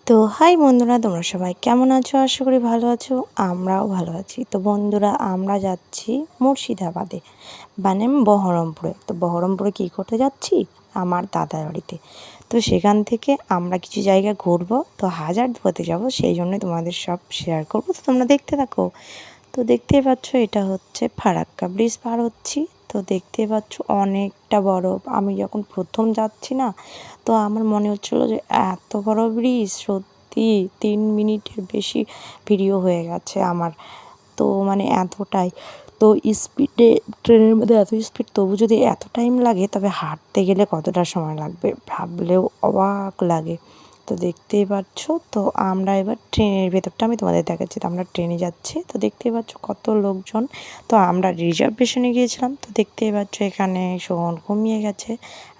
তো হাই বন্ধুরা, তোমরা সবাই কেমন আছো? আশা করি ভালো আছো। আমরাও ভালো আছি। তো বন্ধুরা, আমরা যাচ্ছি মুর্শিদাবাদে, মানে বহরমপুরে। তো বহরমপুরে কী করতে যাচ্ছি? আমার দাদার বাড়িতে। তো সেখান থেকে আমরা কিছু জায়গা ঘুরবো। তো হাজারদুয়ারিতে যাবো, সেই জন্যই তোমাদের সব শেয়ার করবো। তো তোমরা দেখতে থাকো। তো দেখতেই পাচ্ছ, এটা হচ্ছে ফারাক্কা ব্রিজ পার হচ্ছি। তো দেখতেই পাচ্ছ অনেকটা বরফ। আমি যখন প্রথম যাচ্ছি না, তো আমার মনে হচ্ছিলো যে এত বড় ব্রিজ, সত্যি 3 মিনিটের বেশি ভিডিও হয়ে গেছে আমার। তো মানে এতটাই, তো স্পিডে ট্রেনের মধ্যে এত স্পিড, তবু যদি এত টাইম লাগে তবে হাঁটতে গেলে কতটা সময় লাগবে ভাবলেও অবাক লাগে। তো দেখতেই পাচ্ছ, তো আমরা এবার ট্রেনের ভেতরটা আমি তোমাদের দেখাচ্ছি। তো আমরা ট্রেনে যাচ্ছি। তো দেখতেই পাচ্ছ কত লোকজন। তো আমরা রিজার্ভেশনে গিয়েছিলাম। তো দেখতেই পাচ্ছ এখানে শোভন ঘুমিয়ে গেছে,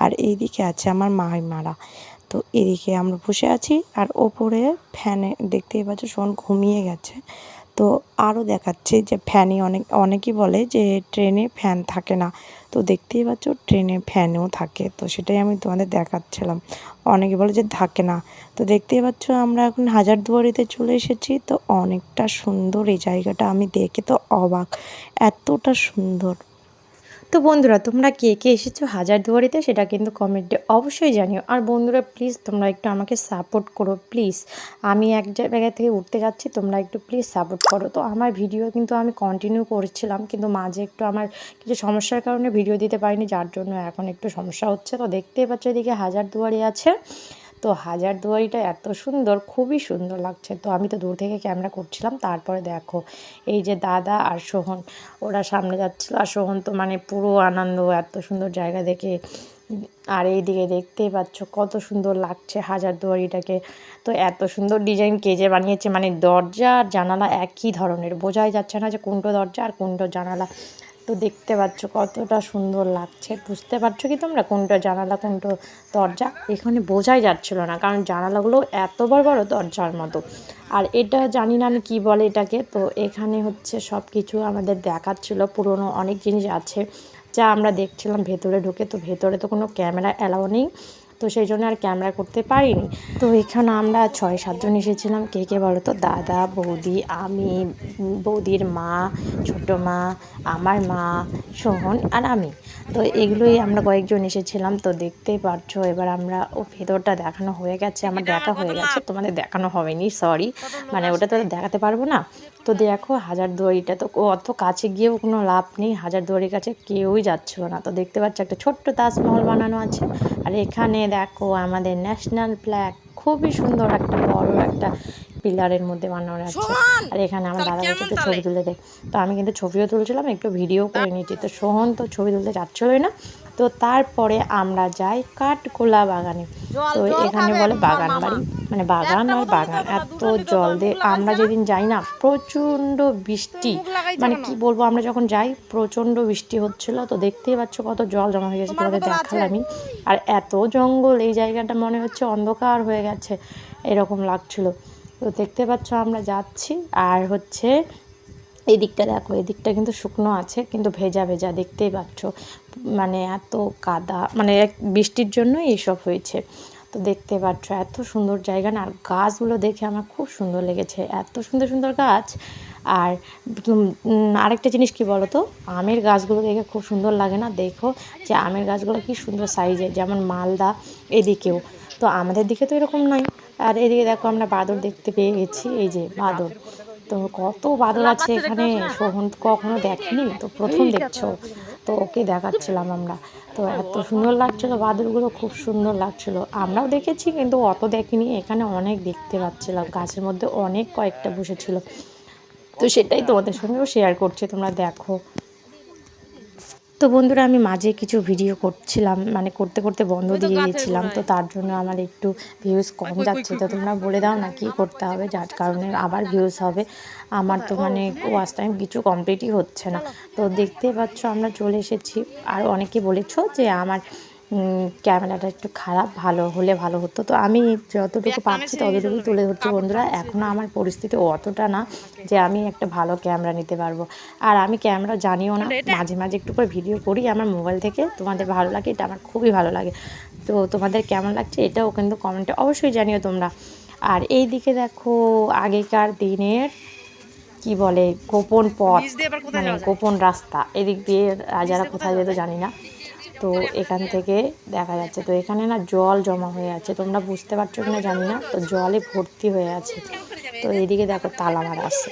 আর এইদিকে আছে আমার মারা। তো এদিকে আমরা বসে আছি, আর ওপরে ফ্যানে দেখতেই পাচ্ছ শোভন ঘুমিয়ে গেছে। তো আরও দেখাচ্ছে যে ফ্যানে অনেকেই বলে যে ট্রেনে ফ্যান থাকে না। তো দেখতেই পাচ্ছ ট্রেনে ফ্যানও থাকে। তো সেটাই আমি তোমাদের দেখাচ্ছিলাম। অনেকে বলে যে থাকে না। তো দেখতেই পাচ্ছ আমরা এখন হাজারদুয়ারিতে চলে এসেছি। তো অনেকটা সুন্দর এই জায়গাটা, আমি দেখে তো অবাক, এতটা সুন্দর। তো বন্ধুরা, তোমরা কে কে এসেছো হাজারদুয়ারিতে সেটা কিন্তু কমেন্টে অবশ্যই জানিও। আর বন্ধুরা প্লিজ তোমরা একটু আমাকে সাপোর্ট করো প্লিজ। আমি এক জায়গা থেকে উঠতে যাচ্ছি, তোমরা একটু প্লিজ সাপোর্ট করো। তো আমার ভিডিও কিন্তু আমি কন্টিনিউ করছিলাম, কিন্তু মাঝে একটু আমার কিছু সমস্যার কারণে ভিডিও দিতে পারিনি, যার জন্য এখন একটু সমস্যা হচ্ছে। তো দেখতেই পাচ্ছ এদিকে হাজারদুয়ারি আছে। তো হাজারদুয়ারিটা এত সুন্দর, খুবই সুন্দর লাগছে। তো আমি তো দূর থেকে ক্যামেরা করছিলাম। তারপরে দেখো এই যে দাদা আর সোহন, ওরা সামনে যাচ্ছিলো, আর সোহন তো মানে পুরো আনন্দ এত সুন্দর জায়গা দেখে। আর এইদিকে দেখতেই পাচ্ছ কত সুন্দর লাগছে হাজারদুয়ারিটাকে। তো এত সুন্দর ডিজাইন কে যে বানিয়েছে, মানে দরজা আর জানালা একই ধরনের, বোঝাই যাচ্ছে না যে কোনটা দরজা আর কোনটা জানালা। তো দেখতে পাচ্ছ কতটা সুন্দর লাগছে। বুঝতে পারছো কি তোমরা কোনটা জানালা কোনটা দরজা? এখানে বোঝাই যাচ্ছিল না, কারণ জানালাগুলো এত বড় বড় দরজার মতো। আর এটা জানি না আমি কী বলে এটাকে। তো এখানে হচ্ছে সব কিছু আমাদের দেখাচ্ছিল, পুরনো অনেক জিনিস আছে যা আমরা দেখছিলাম ভেতরে ঢুকে। তো ভেতরে তো কোনো ক্যামেরা অ্যালাউ নেই, তো সেই জন্য আর ক্যামেরা করতে পারিনি। তো এখানে আমরা 6-7 জন এসেছিলাম। কে কে বলো তো? দাদা, বৌদি, আমি, বৌদির মা, ছোটো মা, আমার মা, সোহন আর আমি। তো এগুলোই আমরা কয়েকজন এসেছিলাম। তো দেখতেই পারছো এবার আমরা ভেতরটা দেখানো হয়ে গেছে, আমার দেখা হয়ে গেছে, তোমাদের দেখানো হয়নি, সরি। মানে ওটা তো দেখাতে পারবো না। তো দেখো হাজারদুয়ারিটা তো অত কাছে গিয়েও কোনো লাভ নেই, হাজারদুয়ারির কাছে কেউই যাচ্ছিলো না। তো দেখতে পাচ্ছ একটা ছোট্ট তাজমহল বানানো আছে। আর এখানে দেখো আমাদের ন্যাশনাল ফ্ল্যাগ, খুবই সুন্দর একটা বড় একটা পিলারের মধ্যে বানানো আছে। আর এখানে আমার দাদা হচ্ছে একটু ছবি তুলতে দেয়। তো আমি কিন্তু ছবিও তুলছিলাম, একটু ভিডিও করে নিচ্ছি। তো সোহন তো ছবি তুলতে যাচ্ছিলোই না। তো তারপরে আমরা যাই কাঠগোলা বাগানে। তো এখানে বলে বাগান বাড়ি, মানে বাগান আর বাগান, এত জল দিয়ে আমরা যেদিন যাই না প্রচণ্ড বৃষ্টি, মানে কি বলবো, আমরা যখন যাই প্রচণ্ড বৃষ্টি হচ্ছিল। তো দেখতেই পাচ্ছ কত জল জমা হয়ে গেছে, তোমাদের দেখালামই। আর এত জঙ্গল, এই জায়গাটা মনে হচ্ছে অন্ধকার হয়ে গেছে এরকম লাগছিল। তো দেখতে পাচ্ছ আমরা যাচ্ছি। আর হচ্ছে এই দিকটা দেখো, এই দিকটা কিন্তু শুকনো আছে, কিন্তু ভেজা ভেজা দেখতেই পাচ্ছ, মানে এত কাদা, মানে বৃষ্টির জন্যই এইসব হয়েছে। তো দেখতে পাচ্ছ এত সুন্দর জায়গা না। আর গাছগুলো দেখে আমার খুব সুন্দর লেগেছে, এত সুন্দর সুন্দর গাছ। আর আরেকটা জিনিস কি বলো তো, আমের গাছগুলো দেখে খুব সুন্দর লাগে না? দেখো যে আমের গাছগুলো কি সুন্দর সাইজের, যেমন মালদা এদিকেও। তো আমাদের দিকে তো এরকম নয়। আর এদিকে দেখো আমরা বাদর দেখতে পেয়ে গেছি, এই যে বাদর। তো কত বাদর আছে এখানে, সোহন কখনো দেখেনি, তো প্রথম দেখছো। তো ওকে দেখাচ্ছিলাম আমরা। তো এত সুন্দর লাগছিলো, বাদরগুলো খুব সুন্দর লাগছিলো। আমরাও দেখেছি কিন্তু অত দেখিনি, এখানে অনেক দেখতে পাচ্ছিলাম, গাছের মধ্যে অনেক কয়েকটা বসেছিল। তো সেটাই তোমাদের সঙ্গেও শেয়ার করছি, তোমরা দেখো। তো বন্ধুরা, আমি মাঝে কিছু ভিডিও করছিলাম, মানে করতে করতে বন্ধ দিয়ে দিয়েছিলাম। তো তার জন্য আমার একটু ভিউজ কম যাচ্ছে। তো তোমরা বলে দাও না কী করতে হবে, যার কারণে আবার ভিউজ হবে। আমার তো মানে ওয়াচ টাইম কিছু কমপ্লিটই হচ্ছে না। তো দেখতে পাচ্ছ আমরা চলে এসেছি। আর অনেকে বলেছো যে আমার ক্যামেরাটা একটু খারাপ, ভালো হলে ভালো হতো। তো আমি যতটুকু পারছি ততটুকুই তুলে ধরছি বন্ধুরা। এখনও আমার পরিস্থিতি অতটা না যে আমি একটা ভালো ক্যামেরা নিতে পারবো। আর আমি ক্যামেরা জানিও না, মাঝে মাঝে একটু করে ভিডিও করি আমার মোবাইল থেকে। তোমাদের ভালো লাগে, এটা আমার খুবই ভালো লাগে। তো তোমাদের কেমন লাগছে এটাও কিন্তু কমেন্টে অবশ্যই জানিও তোমরা। আর এই দিকে দেখো আগেকার দিনের কি বলে গোপন পথ, মানে গোপন রাস্তা, এদিক দিয়ে রাজারা কোথায় যেত জানি না। তো এখান থেকে দেখা যাচ্ছে, তো এখানে না জল জমা হয়ে আছে, তোমরা বুঝতে পারছো কিনা জানি না, তো জলে ভর্তি হয়ে আছে। তো এদিকে দেখো তালা মারা আছে,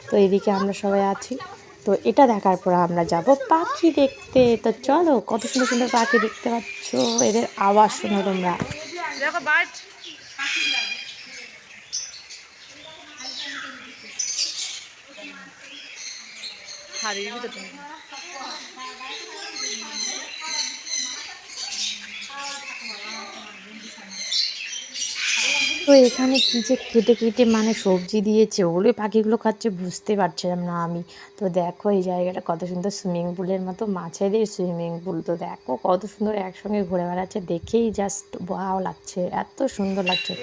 তো এদিকে আমরা সবাই আছি। তো এটা দেখার পর আমরা যাব পাখি দেখতে। তো চলো, কত সুন্দর সুন্দর পাখি দেখতে পাচ্ছ, এদের আওয়াজ শোনো তোমরা। তো এখানে কি যে কেটে কেটে মানে সবজি দিয়েছে, ওগুলো পাখিগুলো খাচ্ছে বুঝতে পারছিলাম না আমি। তো দেখো এই জায়গাটা কত সুন্দর, সুইমিং পুলের মতো, মাছেদের সুইমিং পুল। তো দেখো কত সুন্দর একসঙ্গে ঘুরে বেড়াচ্ছে, দেখেই জাস্ট ওয়াও লাগছে, এত সুন্দর লাগছে।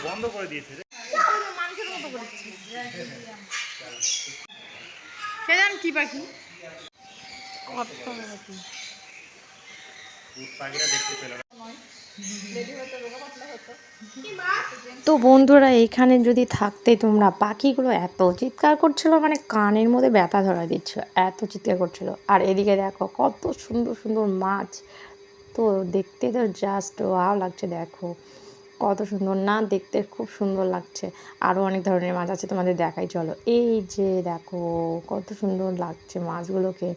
বন্ধ করে দিয়েছে কি পাখি দেখতে পেলাম। তো বন্ধুরা এখানে যদি থাকতে তোমরা, পাখিগুলো এত চিৎকার করছিল, মানে কানের মধ্যে ব্যথা ধরা দিচ্ছিল, এত চিৎকার করছিল। আর এদিকে দেখো কত সুন্দর সুন্দর মাছ, তো দেখতে তো জাস্ট ওয়াও লাগছে। দেখো কত সুন্দর না, দেখতে খুব সুন্দর লাগছে। আরও অনেক ধরনের মাছ আছে, তোমাদের দেখাই চলো। এই যে দেখো কত সুন্দর লাগছে মাছগুলোকে,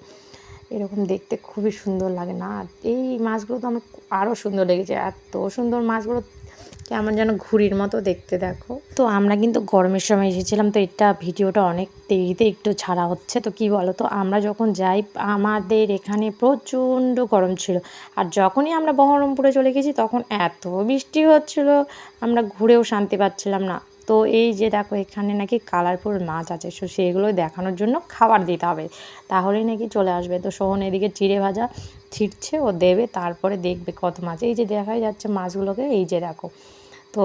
এরকম দেখতে খুবই সুন্দর লাগে না। এই মাছগুলো তো আমার আরও সুন্দর লেগেছে, এত সুন্দর মাছগুলো, কেমন যেন ঘুড়ির মতো দেখতে। দেখো তো আমরা কিন্তু গরমের সময় এসেছিলাম, তো এটা ভিডিওটা অনেক দেরিতে একটু ছাড়া হচ্ছে। তো কি বলো তো, আমরা যখন যাই আমাদের এখানে প্রচণ্ড গরম ছিল, আর যখনই আমরা বহরমপুরে চলে গেছি তখন এত বৃষ্টি হচ্ছিল, আমরা ঘুরেও শান্তি পাচ্ছিলাম না। তো এই যে দেখো এখানে নাকি কালারফুল মাছ আছে, সো সেগুলো দেখানোর জন্য খাবার দিতে হবে, তাহলেই নাকি চলে আসবে। তো সোহন এদিকে চিড়ে ভাজা ছিটছে, ও দেবে, তারপরে দেখবে কত মাছ। এই যে দেখাই যাচ্ছে মাছগুলোকে, এই যে দেখো। তো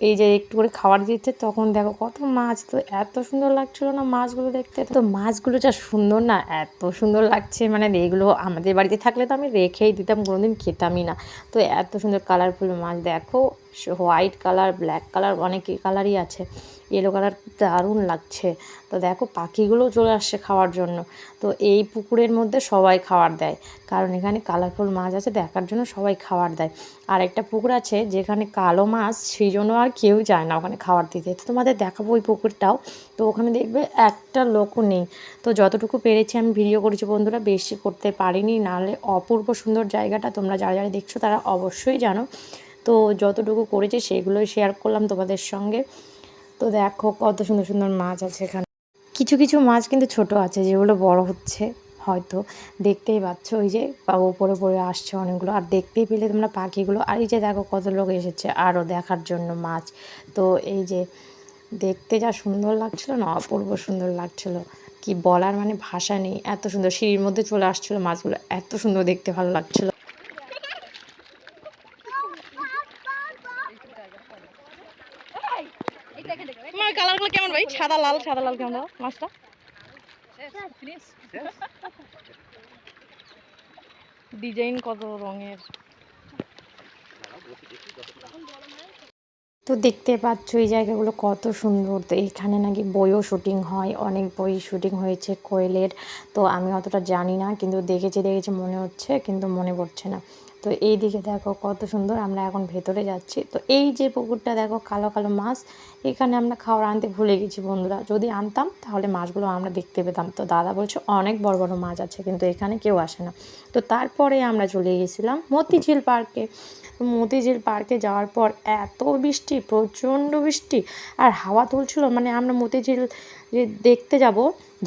এই যে একটু করে খাবার দিচ্ছে, তখন দেখো কত মাছ, তো এত সুন্দর লাগছিল না মাছগুলো দেখতে। তো মাছগুলো যা সুন্দর না, এত সুন্দর লাগছে, মানে এগুলো আমাদের বাড়িতে থাকলে তো আমি রেখেই দিতাম, কোনোদিন খেতামই না। তো এত সুন্দর কালারফুল মাছ দেখো, হোয়াইট কালার, ব্ল্যাক কালার, অনেক কালারই আছে, ইয়েলো কালার, দারুণ লাগছে। তো দেখো পাখিগুলোও চলে আসছে খাওয়ার জন্য। তো এই পুকুরের মধ্যে সবাই খাবার দেয়, কারণ এখানে কালারফুল মাছ আছে দেখার জন্য সবাই খাবার দেয়। আর একটা পুকুর আছে যেখানে কালো মাছ, সেই জন্য আর কেউ যায় না ওখানে খাবার দিতে। তো তোমাদের দেখাবো ওই পুকুরটাও। তো ওখানে দেখবে একটা লোকও নেই। তো যতটুকু পেরেছি আমি ভিডিও করেছি বন্ধুরা, বেশি করতে পারিনি, নাহলে অপূর্ব সুন্দর জায়গাটা, তোমরা যারা যারা দেখছো তারা অবশ্যই জানো। তো যতটুকু করেছি সেগুলোই শেয়ার করলাম তোমাদের সঙ্গে। তো দেখো কত সুন্দর সুন্দর মাছ আছে এখানে। কিছু কিছু মাছ কিন্তু ছোট আছে, যেগুলো বড় হচ্ছে হয়তো, দেখতেই পাচ্ছ ওই যে উপরে পড়ে আসছে অনেকগুলো। আর দেখতেই পেলে তোমরা পাখিগুলো। আর এই যে দেখো কত লোক এসেছে আরও দেখার জন্য মাছ। তো এই যে দেখতে যা সুন্দর লাগছিল না, অপূর্ব সুন্দর লাগছিল, কি বলার মানে ভাষা নেই, এত সুন্দর। সিঁড়ির মধ্যে চলে আসছিলো মাছগুলো, এত সুন্দর দেখতে, ভালো লাগছিল। কালারগুলো কেমন ভাই? সাদা লাল, সাদা লাল কেমন মাছটা? ডিজাইন কত রঙের। তো দেখতে পাচ্ছ এই জায়গাগুলো কত সুন্দর। তো এখানে নাকি বইও শুটিং হয়, অনেক বই শুটিং হয়েছে কোয়েলের। তো আমি অতটা জানি না, কিন্তু দেখেছি মনে হচ্ছে, কিন্তু মনে পড়ছে না। তো এই দিকে দেখো কত সুন্দর, আমরা এখন ভেতরে যাচ্ছি। তো এই যে পুকুরটা দেখো, কালো কালো মাছ, এখানে আমরা খাবার আনতে ভুলে গেছি বন্ধুরা, যদি আনতাম তাহলে মাছগুলো আমরা দেখতে পেতাম। তো দাদা বলছে অনেক বড় বড় মাছ আছে, কিন্তু এখানে কেউ আসে না। তো তারপরে আমরা চলে গেছিলাম মতিঝিল পার্কে। মতিঝিল পার্কে যাওয়ার পর এত বৃষ্টি, প্রচণ্ড বৃষ্টি, আর হাওয়া তুলছিল, মানে আমরা মতিঝিল যে দেখতে যাব,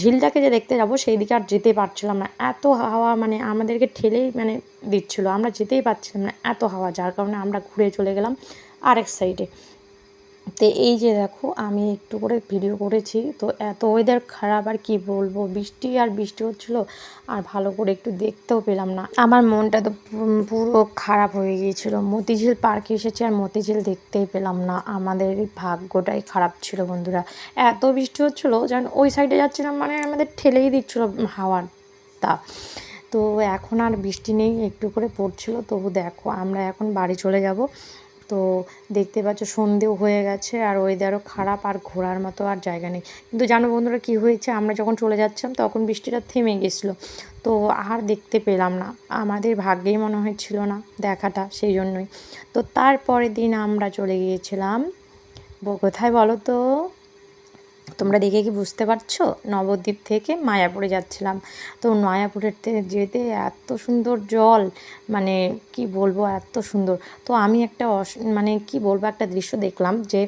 ঝিলটাকে যে দেখতে যাব, সেই দিকে আর যেতে পারছিলাম না, এত হাওয়া, মানে আমাদেরকে ঠেলেই মানে দিচ্ছিল, আমরা যেতেই পারছিলাম না, এত হাওয়া, যার কারণে আমরা ঘুরে চলে গেলাম আরেক সাইডে। তো এই যে দেখো আমি একটু করে ভিডিও করেছি, তো এত ওয়েদার খারাপ আর কি বলবো, বৃষ্টি আর বৃষ্টি হচ্ছিলো আর ভালো করে একটু দেখতেও পেলাম না। আমার মনটা তো পুরো খারাপ হয়ে গিয়েছিল। মতিঝিল পার্কে এসেছি আর মতিঝিল দেখতেই পেলাম না। আমাদের ভাগ্যটাই খারাপ ছিল বন্ধুরা। এত বৃষ্টি হচ্ছিলো যেন ওই সাইডে যাচ্ছিলাম মানে আমাদের ঠেলেই দিচ্ছিলো হাওয়ার তাপ। তো এখন আর বৃষ্টি নেই, একটু করে পড়ছিল। তবু দেখো আমরা এখন বাড়ি চলে যাব। তো দেখতে পাচ্ছ সন্ধেও হয়ে গেছে আর ওয়েদারও খারাপ আর ঘোরার মতো আর জায়গা নেই। কিন্তু জানো বন্ধুরা কী হয়েছে, আমরা যখন চলে যাচ্ছিলাম তখন বৃষ্টিটা থেমে গেছিলো, তো আর দেখতে পেলাম না। আমাদের ভাগ্যেই মনে হচ্ছিল না দেখাটা, সেই জন্যই। তো তারপরের দিন আমরা চলে গিয়েছিলাম কোথায় বলো তো? তোমরা দেখে কি বুঝতে পারছো? নবদ্বীপ থেকে মায়াপুরে যাচ্ছিলাম। তো মায়াপুরের যেতে এত সুন্দর জল, মানে কি বলবো, এত সুন্দর। তো আমি একটা মানে কি বলবো, একটা দৃশ্য দেখলাম যে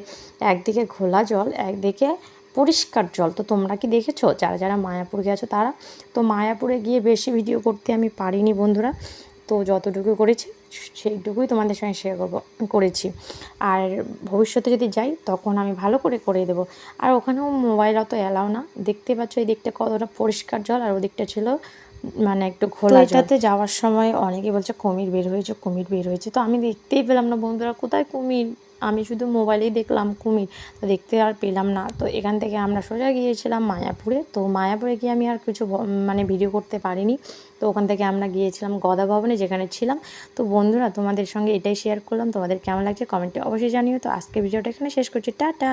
একদিকে ঘোলা জল, একদিকে পরিষ্কার জল। তো তোমরা কি দেখেছো? যারা যারা মায়াপুর গেছো তারা। তো মায়াপুরে গিয়ে বেশি ভিডিও করতে আমি পারিনি বন্ধুরা, তো যতটুকু করেছি সেইটুকুই তোমাদের সঙ্গে শেয়ার করেছি। আর ভবিষ্যতে যদি যাই তখন আমি ভালো করে দেবো। আর ওখানেও মোবাইল অত অ্যালাও না। দেখতে পাচ্ছ এই দিকটা কতটা পরিষ্কার জল আর ওদিকটা ছিল মানে একটু ঘোলা জল। এটাতে যাওয়ার সময় অনেকে বলছে কুমির বের হয়েছে, কুমির বের হয়েছে। তো আমি দেখতেই পেলাম না বন্ধুরা, কোথায় কুমির? আমি শুধু মোবাইলেই দেখলাম কুমির, তো দেখতে আর পেলাম না। তো এখান থেকে আমরা সোজা গিয়েছিলাম মায়াপুরে। তো মায়াপুরে গিয়ে আমি আর কিছু মানে ভিডিও করতে পারিনি। তো ওখান থেকে আমরা গিয়েছিলাম গদা ভবনে, যেখানে ছিলাম। তো বন্ধুরা তোমাদের সঙ্গে এটাই শেয়ার করলাম। তোমাদের কেমন লাগছে কমেন্টে অবশ্যই জানিও। তো আজকে ভিডিওটা এখানে শেষ করছি, টাটা।